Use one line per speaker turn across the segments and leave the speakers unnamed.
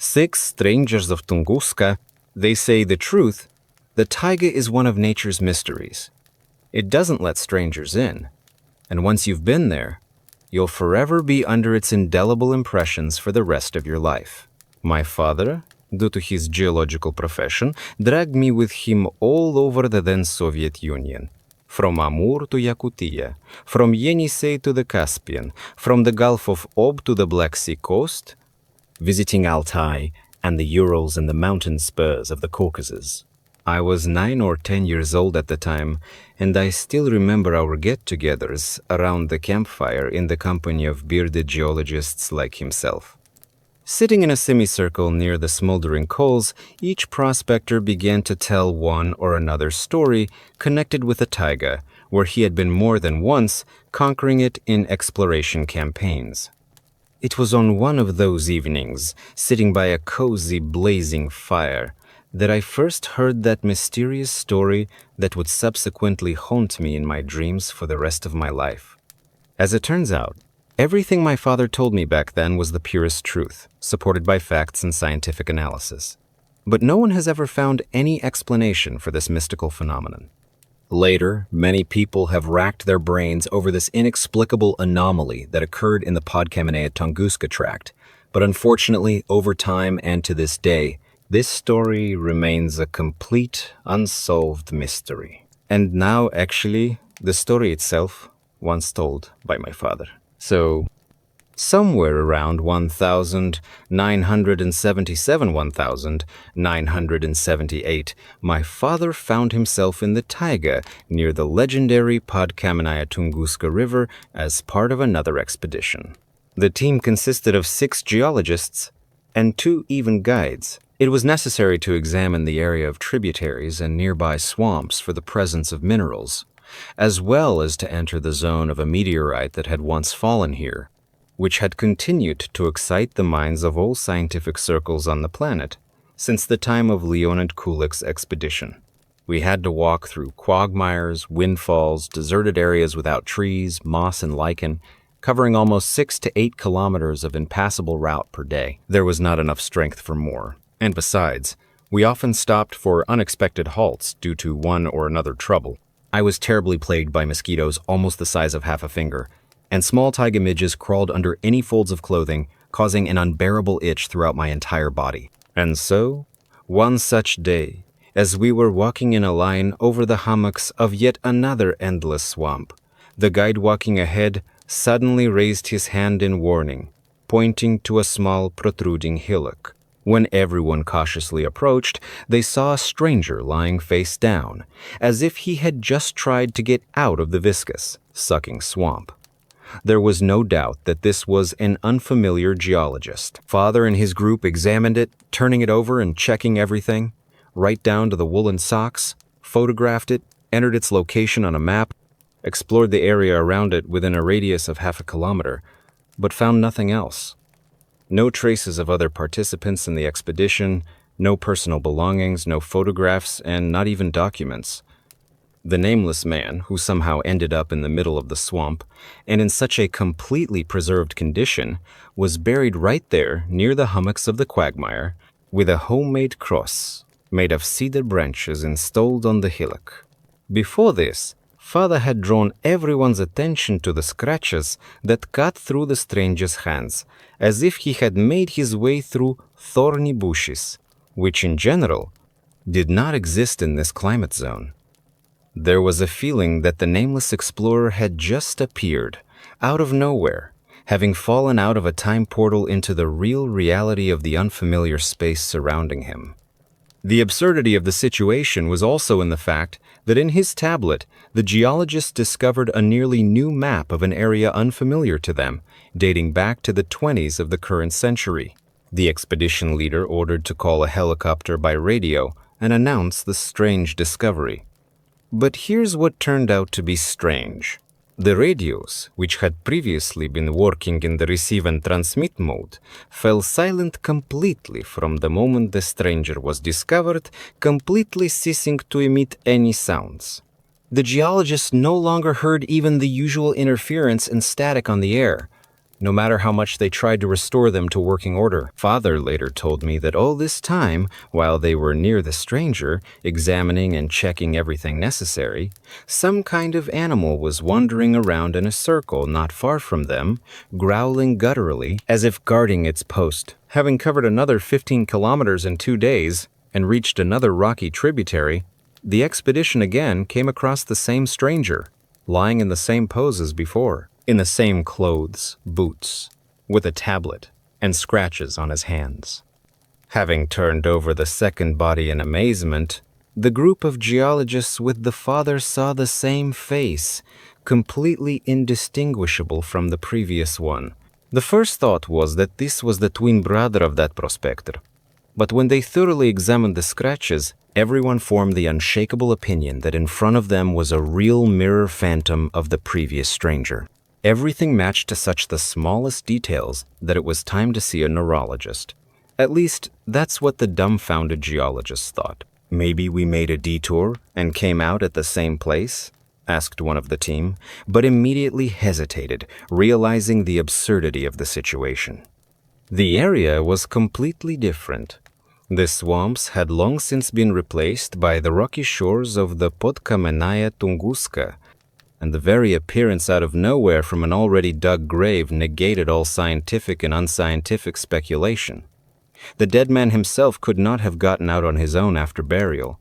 Six strangers of Tunguska, they say the truth. The taiga is one of nature's mysteries. It doesn't let strangers in. And once you've been there, you'll forever be under its indelible impressions for the rest of your life. My father, due to his geological profession, dragged me with him all over the then Soviet Union. From Amur to Yakutia, from Yenisei to the Caspian, from the Gulf of Ob to the Black Sea coast, visiting Altai and the Urals and the mountain spurs of the Caucasus. I was 9 or 10 years old at the time, and I still remember our get-togethers around the campfire in the company of bearded geologists like himself. Sitting in a semicircle near the smoldering coals, each prospector began to tell one or another story connected with the taiga, where he had been more than once conquering it in exploration campaigns. It was on one of those evenings, sitting by a cozy, blazing fire, that I first heard that mysterious story that would subsequently haunt me in my dreams for the rest of my life. As it turns out, everything my father told me back then was the purest truth, supported by facts and scientific analysis. But no one has ever found any explanation for this mystical phenomenon. Later, many people have racked their brains over this inexplicable anomaly that occurred in the Podkamennaya-Tunguska tract, but unfortunately, over time and to this day, this story remains a complete, unsolved mystery. And now, actually, the story itself, once told by my father. So, somewhere around 1977-1978, my father found himself in the taiga near the legendary Podkamennaya-Tunguska River as part of another expedition. The team consisted of 6 geologists and 2 even guides. It was necessary to examine the area of tributaries and nearby swamps for the presence of minerals, as well as to enter the zone of a meteorite that had once fallen here, which had continued to excite the minds of all scientific circles on the planet since the time of Leonid Kulik's expedition. We had to walk through quagmires, windfalls, deserted areas without trees, moss, and lichen, covering almost 6 to 8 kilometers of impassable route per day. There was not enough strength for more. And besides, we often stopped for unexpected halts due to one or another trouble. I was terribly plagued by mosquitoes almost the size of half a finger, and small taiga midges crawled under any folds of clothing, causing an unbearable itch throughout my entire body. And so, one such day, as we were walking in a line over the hummocks of yet another endless swamp, the guide walking ahead suddenly raised his hand in warning, pointing to a small protruding hillock. When everyone cautiously approached, they saw a stranger lying face down, as if he had just tried to get out of the viscous, sucking swamp. There was no doubt that this was an unfamiliar geologist. Father and his group examined it, turning it over and checking everything, right down to the woolen socks, photographed it, entered its location on a map, explored the area around it within a radius of half a kilometer, but found nothing else. No traces of other participants in the expedition, no personal belongings, no photographs, and not even documents. The nameless man, who somehow ended up in the middle of the swamp, and in such a completely preserved condition, was buried right there near the hummocks of the quagmire, with a homemade cross made of cedar branches installed on the hillock. Before this, Father had drawn everyone's attention to the scratches that cut through the stranger's hands, as if he had made his way through thorny bushes, which in general did not exist in this climate zone. There was a feeling that the nameless explorer had just appeared, out of nowhere, having fallen out of a time portal into the real reality of the unfamiliar space surrounding him. The absurdity of the situation was also in the fact that in his tablet, the geologists discovered a nearly new map of an area unfamiliar to them, dating back to the 20s of the current century. The expedition leader ordered to call a helicopter by radio and announce the strange discovery. But here's what turned out to be strange. The radios, which had previously been working in the receive and transmit mode, fell silent completely from the moment the stranger was discovered, completely ceasing to emit any sounds. The geologists no longer heard even the usual interference and static on the air. no matter how much they tried to restore them to working order. Father later told me that all this time, while they were near the stranger, examining and checking everything necessary, some kind of animal was wandering around in a circle not far from them, growling gutturally as if guarding its post. Having covered another 15 kilometers in 2 days and reached another rocky tributary, the expedition again came across the same stranger, lying in the same pose as before, in the same clothes, boots, with a tablet and scratches on his hands. Having turned over the second body in amazement, the group of geologists with the father saw the same face, completely indistinguishable from the previous one. The first thought was that this was the twin brother of that prospector, but when they thoroughly examined the scratches, everyone formed the unshakable opinion that in front of them was a real mirror phantom of the previous stranger. Everything matched to such the smallest details that it was time to see a neurologist. At least, that's what the dumbfounded geologists thought. Maybe we made a detour and came out at the same place? Asked one of the team, but immediately hesitated, realizing the absurdity of the situation. The area was completely different. The swamps had long since been replaced by the rocky shores of the Podkamenaya Tunguska, and the very appearance out of nowhere from an already dug grave negated all scientific and unscientific speculation. The dead man himself could not have gotten out on his own after burial,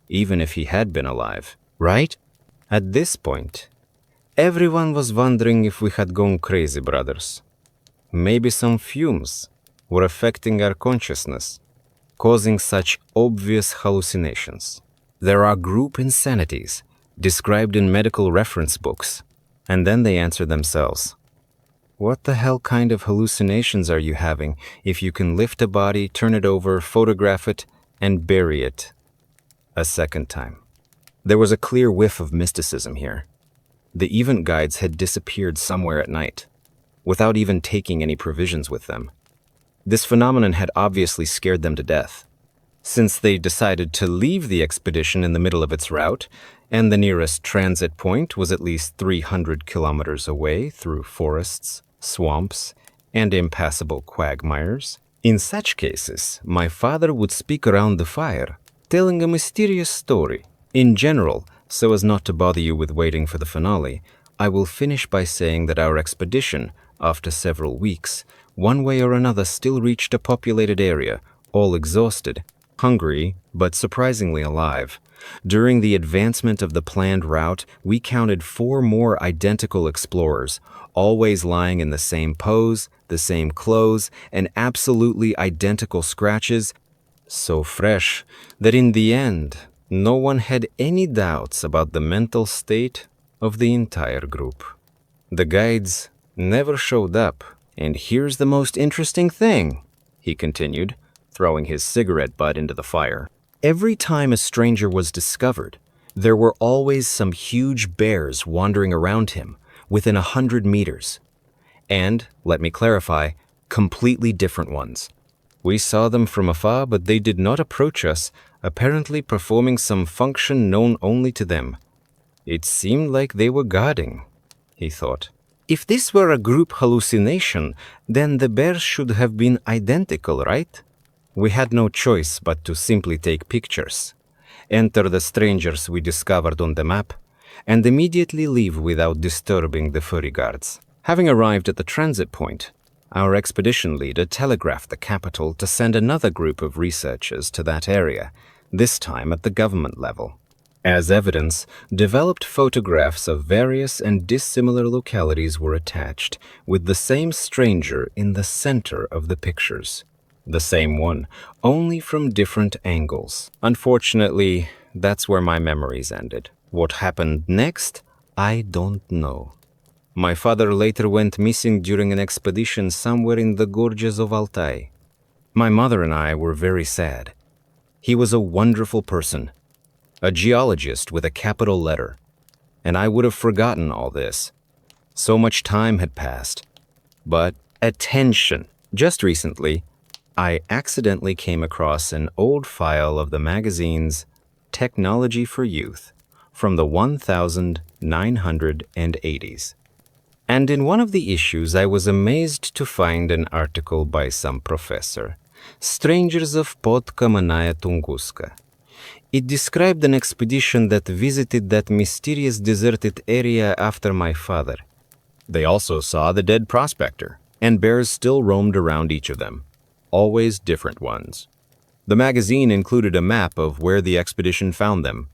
even if he had been alive, right? At this point, everyone was wondering if we had gone crazy, brothers. Maybe some fumes were affecting our consciousness, causing such obvious hallucinations. There are group insanities described in medical reference books, and then they answer themselves. What the hell kind of hallucinations are you having if you can lift a body, turn it over, photograph it, and bury it a second time? There was a clear whiff of mysticism here. The event guides had disappeared somewhere at night, without even taking any provisions with them. This phenomenon had obviously scared them to death. Since they decided to leave the expedition in the middle of its route, and the nearest transit point was at least 300 kilometers away through forests, swamps, and impassable quagmires. In such cases, my father would speak around the fire, telling a mysterious story. In general, so as not to bother you with waiting for the finale, I will finish by saying that our expedition, after several weeks, one way or another still reached a populated area, all exhausted, hungry, but surprisingly alive. During the advancement of the planned route, we counted 4 more identical explorers, always lying in the same pose, the same clothes, and absolutely identical scratches, so fresh that in the end, no one had any doubts about the mental state of the entire group. The guides never showed up, and here's the most interesting thing, he continued, throwing his cigarette butt into the fire. Every time a stranger was discovered, there were always some huge bears wandering around him, within 100 meters. And, let me clarify, completely different ones. We saw them from afar, but they did not approach us, apparently performing some function known only to them. It seemed like they were guarding, he thought. If this were a group hallucination, then the bears should have been identical, right? We had no choice but to simply take pictures, enter the strangers we discovered on the map, and immediately leave without disturbing the furry guards. Having arrived at the transit point, our expedition leader telegraphed the capital to send another group of researchers to that area, this time at the government level. As evidence, developed photographs of various and dissimilar localities were attached, with the same stranger in the center of the pictures. The same one, only from different angles. Unfortunately, that's where my memories ended. What happened next, I don't know. My father later went missing during an expedition somewhere in the gorges of Altai. My mother and I were very sad. He was a wonderful person, a geologist with a capital letter, and I would have forgotten all this. So much time had passed. But attention! Just recently, I accidentally came across an old file of the magazine's Technology for Youth from the 1980s. And in one of the issues, I was amazed to find an article by some professor, Strangers of Pod Kamanaya Tunguska. It described an expedition that visited that mysterious deserted area after my father. They also saw the dead prospector, and bears still roamed around each of them, always different ones. The magazine included a map of where the expedition found them.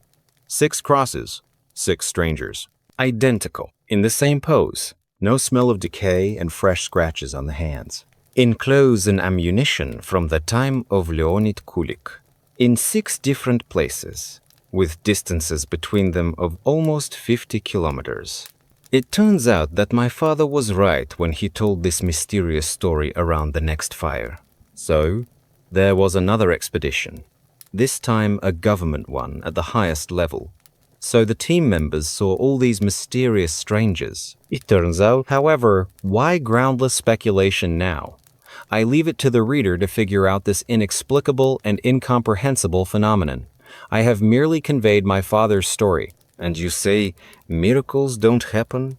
6 crosses, 6 strangers, identical, in the same pose, no smell of decay and fresh scratches on the hands. In clothes and ammunition from the time of Leonid Kulik, in 6 different places, with distances between them of almost 50 kilometers. It turns out that my father was right when he told this mysterious story around the next fire. So, there was another expedition, this time a government one at the highest level. So the team members saw all these mysterious strangers. It turns out, however, why groundless speculation now? I leave it to the reader to figure out this inexplicable and incomprehensible phenomenon. I have merely conveyed my father's story, and you say miracles don't happen